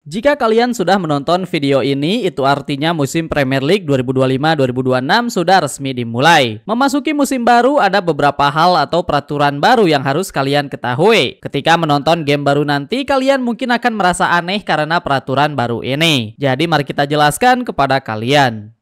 Jika kalian sudah menonton video ini, itu artinya musim Premier League 2025-2026 sudah resmi dimulai. Memasuki musim baru, ada beberapa hal atau peraturan baru yang harus kalian ketahui. Ketika menonton game baru nanti, kalian mungkin akan merasa aneh karena peraturan baru ini. Jadi mari kita jelaskan kepada kalian.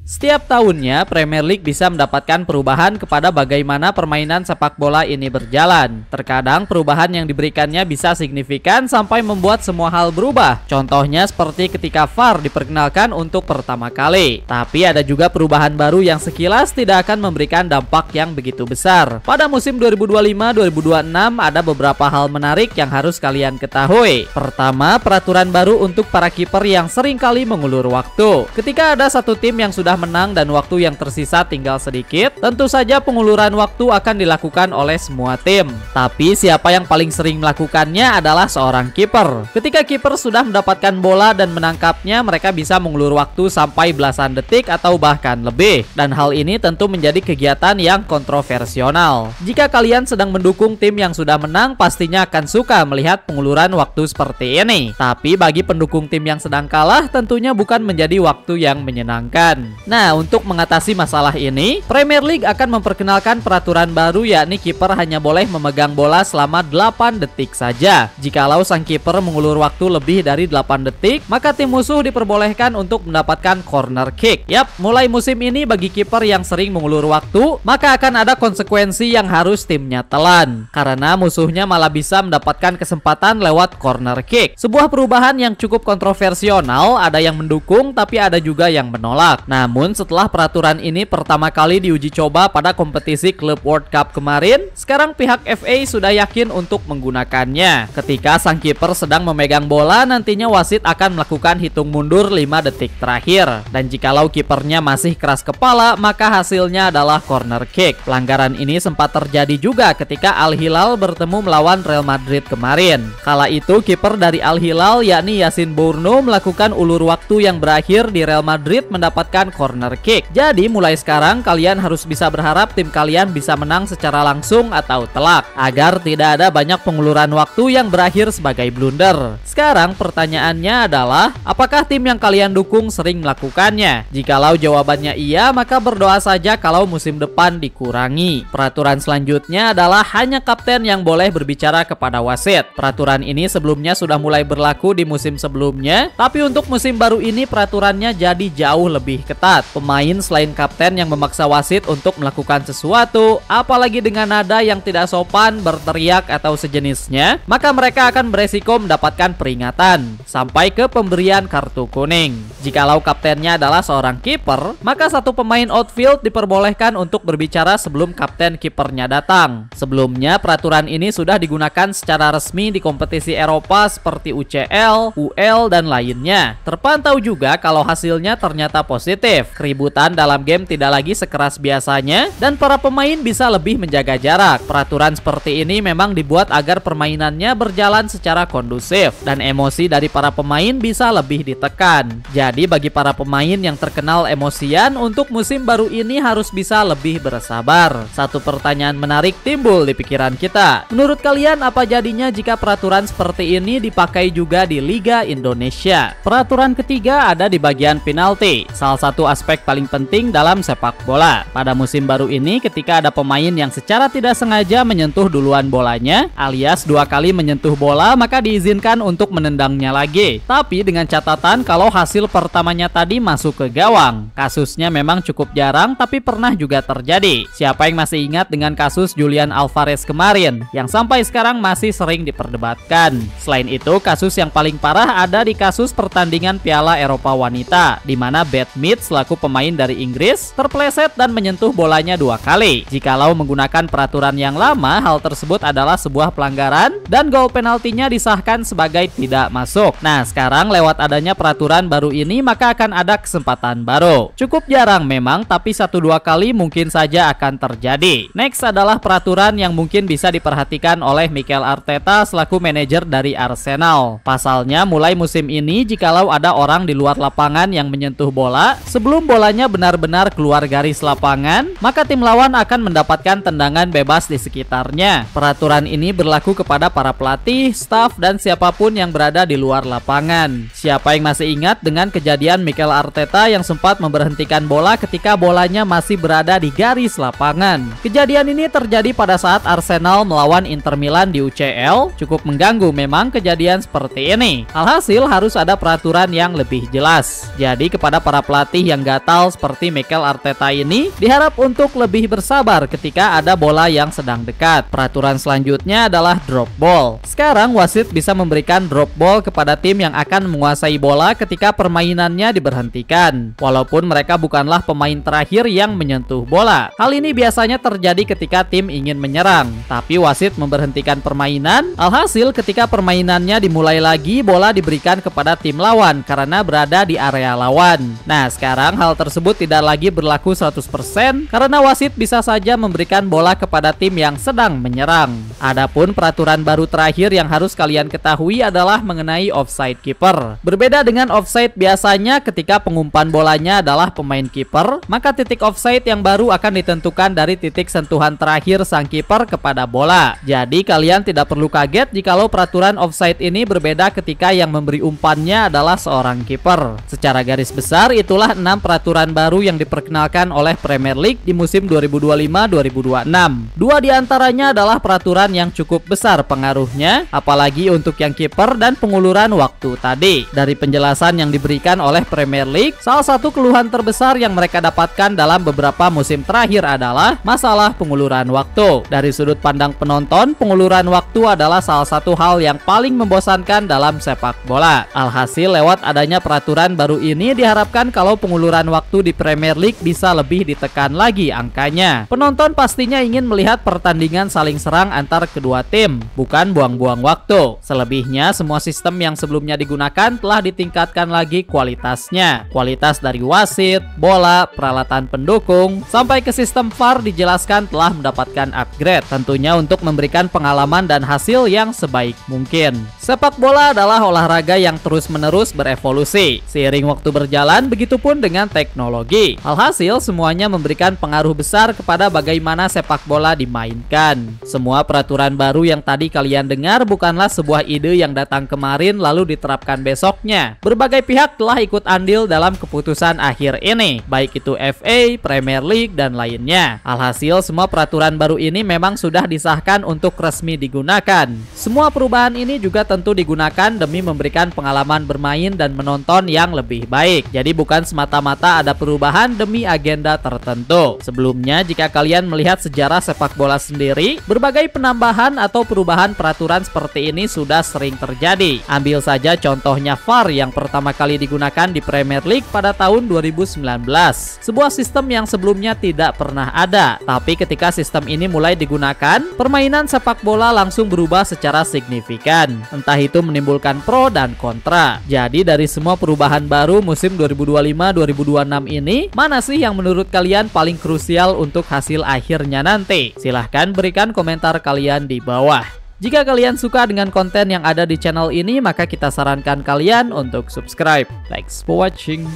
Setiap tahunnya, Premier League bisa mendapatkan perubahan kepada bagaimana permainan sepak bola ini berjalan. Terkadang perubahan yang diberikannya bisa signifikan sampai membuat semua hal berubah. Contohnya seperti ketika VAR diperkenalkan untuk pertama kali. Tapi ada juga perubahan baru yang sekilas tidak akan memberikan dampak yang begitu besar. Pada musim 2025-2026 ada beberapa hal menarik yang harus kalian ketahui. Pertama, peraturan baru untuk para kiper yang sering kali mengulur waktu. Ketika ada satu tim yang sudah menang dan waktu yang tersisa tinggal sedikit, tentu saja penguluran waktu akan dilakukan oleh semua tim. Tapi siapa yang paling sering melakukannya adalah seorang kiper. Ketika kiper sudah mendapatkan bola dan menangkapnya, mereka bisa mengulur waktu sampai belasan detik atau bahkan lebih. Dan hal ini tentu menjadi kegiatan yang kontroversial. Jika kalian sedang mendukung tim yang sudah menang, pastinya akan suka melihat penguluran waktu seperti ini. Tapi bagi pendukung tim yang sedang kalah, tentunya bukan menjadi waktu yang menyenangkan. Nah, untuk mengatasi masalah ini, Premier League akan memperkenalkan peraturan baru, yakni kiper hanya boleh memegang bola selama 8 detik saja. Jikalau sang kiper mengulur waktu lebih dari 8 detik, maka tim musuh diperbolehkan untuk mendapatkan corner kick. Yap, mulai musim ini bagi kiper yang sering mengulur waktu, maka akan ada konsekuensi yang harus timnya telan, karena musuhnya malah bisa mendapatkan kesempatan lewat corner kick. Sebuah perubahan yang cukup kontroversial, ada yang mendukung tapi ada juga yang menolak. Namun setelah peraturan ini pertama kali diuji coba pada kompetisi Club World Cup kemarin, sekarang pihak FA sudah yakin untuk menggunakannya. Ketika sang kiper sedang memegang bola, nantinya wasit akan melakukan hitung mundur 5 detik terakhir. Dan jikalau kipernya masih keras kepala, maka hasilnya adalah corner kick. Pelanggaran ini sempat terjadi juga ketika Al Hilal bertemu melawan Real Madrid kemarin. Kala itu kiper dari Al Hilal yakni Yasin Bournou melakukan ulur waktu yang berakhir di Real Madrid mendapatkan corner kick. Jadi mulai sekarang kalian harus bisa berharap tim kalian bisa menang secara langsung atau telak, agar tidak ada banyak penguluran waktu yang berakhir sebagai blunder. Sekarang pertanyaannya adalah, apakah tim yang kalian dukung sering melakukannya? Jikalau jawabannya iya, maka berdoa saja kalau musim depan dikurangi. Peraturan selanjutnya adalah hanya kapten yang boleh berbicara kepada wasit. Peraturan ini sebelumnya sudah mulai berlaku di musim sebelumnya, tapi untuk musim baru ini peraturannya jadi jauh lebih ketat. Pemain selain kapten yang memaksa wasit untuk melakukan sesuatu, apalagi dengan nada yang tidak sopan, berteriak atau sejenisnya, maka mereka akan beresiko mendapatkan peringatan sampai ke pemberian kartu kuning. Jikalau kaptennya adalah seorang kiper, maka satu pemain outfield diperbolehkan untuk berbicara sebelum kapten kipernya datang. Sebelumnya peraturan ini sudah digunakan secara resmi di kompetisi Eropa seperti UCL, UL dan lainnya. Terpantau juga kalau hasilnya ternyata positif. Keributan dalam game tidak lagi sekeras biasanya dan para pemain bisa lebih menjaga jarak. Peraturan seperti ini memang dibuat agar permainannya berjalan secara kondusif dan emosi dari para pemain bisa lebih ditekan. Jadi bagi para pemain yang terkenal emosian, untuk musim baru ini harus bisa lebih bersabar. Satu pertanyaan menarik timbul di pikiran kita. Menurut kalian apa jadinya jika peraturan seperti ini dipakai juga di Liga Indonesia? Peraturan ketiga ada di bagian penalti, salah satu aspek paling penting dalam sepak bola. Pada musim baru ini, ketika ada pemain yang secara tidak sengaja menyentuh duluan bolanya, alias 2 kali menyentuh bola, maka diizinkan untuk menendangnya lagi. Tapi dengan catatan kalau hasil pertamanya tadi masuk ke gawang. Kasusnya memang cukup jarang, tapi pernah juga terjadi. Siapa yang masih ingat dengan kasus Julian Alvarez kemarin, yang sampai sekarang masih sering diperdebatkan. Selain itu, kasus yang paling parah ada di kasus pertandingan Piala Eropa Wanita, di mana Beth Mead selaku pemain dari Inggris terpleset dan menyentuh bolanya 2 kali. Jikalau menggunakan peraturan yang lama, hal tersebut adalah sebuah pelanggaran dan gol penaltinya disahkan sebagai tidak masuk. Nah, sekarang lewat adanya peraturan baru ini, maka akan ada kesempatan baru. Cukup jarang memang, tapi 1-2 kali mungkin saja akan terjadi. Next adalah peraturan yang mungkin bisa diperhatikan oleh Mikel Arteta selaku manajer dari Arsenal. Pasalnya mulai musim ini, jikalau ada orang di luar lapangan yang menyentuh bola, sebelum Sebelum bolanya benar-benar keluar garis lapangan, maka tim lawan akan mendapatkan tendangan bebas di sekitarnya. Peraturan ini berlaku kepada para pelatih, staf, dan siapapun yang berada di luar lapangan. Siapa yang masih ingat dengan kejadian Mikel Arteta yang sempat memberhentikan bola ketika bolanya masih berada di garis lapangan? Kejadian ini terjadi pada saat Arsenal melawan Inter Milan di UCL. Cukup mengganggu memang kejadian seperti ini. Alhasil harus ada peraturan yang lebih jelas. Jadi kepada para pelatih yang gatal seperti Mikel Arteta ini, diharap untuk lebih bersabar ketika ada bola yang sedang dekat. Peraturan selanjutnya adalah drop ball. Sekarang wasit bisa memberikan drop ball kepada tim yang akan menguasai bola ketika permainannya diberhentikan, walaupun mereka bukanlah pemain terakhir yang menyentuh bola. Hal ini biasanya terjadi ketika tim ingin menyerang, tapi wasit memberhentikan permainan. Alhasil ketika permainannya dimulai lagi, bola diberikan kepada tim lawan karena berada di area lawan. Nah, sekarang hal tersebut tidak lagi berlaku 100% karena wasit bisa saja memberikan bola kepada tim yang sedang menyerang. Adapun peraturan baru terakhir yang harus kalian ketahui adalah mengenai offside kiper. Berbeda dengan offside biasanya ketika pengumpan bolanya adalah pemain kiper, maka titik offside yang baru akan ditentukan dari titik sentuhan terakhir sang kiper kepada bola. Jadi kalian tidak perlu kaget jikalau peraturan offside ini berbeda ketika yang memberi umpannya adalah seorang kiper. Secara garis besar itulah 6 peraturan baru yang diperkenalkan oleh Premier League di musim 2025-2026. 2 diantaranya adalah peraturan yang cukup besar pengaruhnya, apalagi untuk yang kiper dan penguluran waktu tadi. Dari penjelasan yang diberikan oleh Premier League, salah satu keluhan terbesar yang mereka dapatkan dalam beberapa musim terakhir adalah masalah penguluran waktu. Dari sudut pandang penonton, penguluran waktu adalah salah satu hal yang paling membosankan dalam sepak bola. Alhasil lewat adanya peraturan baru ini diharapkan kalau penguluran waktu di Premier League bisa lebih ditekan lagi angkanya. Penonton pastinya ingin melihat pertandingan saling serang antar kedua tim, bukan buang-buang waktu. Selebihnya semua sistem yang sebelumnya digunakan telah ditingkatkan lagi kualitasnya. Kualitas dari wasit, bola, peralatan pendukung, sampai ke sistem VAR dijelaskan telah mendapatkan upgrade, tentunya untuk memberikan pengalaman dan hasil yang sebaik mungkin. Sepak bola adalah olahraga yang terus-menerus berevolusi. Seiring waktu berjalan, begitupun dengan teknologi. Alhasil, semuanya memberikan pengaruh besar kepada bagaimana sepak bola dimainkan. Semua peraturan baru yang tadi kalian dengar bukanlah sebuah ide yang datang kemarin lalu diterapkan besoknya. Berbagai pihak telah ikut andil dalam keputusan akhir ini, baik itu FA, Premier League, dan lainnya. Alhasil, semua peraturan baru ini memang sudah disahkan untuk resmi digunakan. Semua perubahan ini juga tentu digunakan demi memberikan pengalaman bermain dan menonton yang lebih baik. Jadi bukan semata-mata ada perubahan demi agenda tertentu. Sebelumnya, jika kalian melihat sejarah sepak bola sendiri, berbagai penambahan atau perubahan peraturan seperti ini sudah sering terjadi. Ambil saja contohnya VAR yang pertama kali digunakan di Premier League pada tahun 2019. Sebuah sistem yang sebelumnya tidak pernah ada, tapi ketika sistem ini mulai digunakan, permainan sepak bola langsung berubah secara signifikan. Entah itu menimbulkan pro dan kontra. Jadi dari semua perubahan baru musim 2025-2026 ini, mana sih yang menurut kalian paling krusial untuk hasil akhirnya nanti? Silahkan berikan komentar kalian di bawah. Jika kalian suka dengan konten yang ada di channel ini, maka kita sarankan kalian untuk subscribe. Thanks for watching.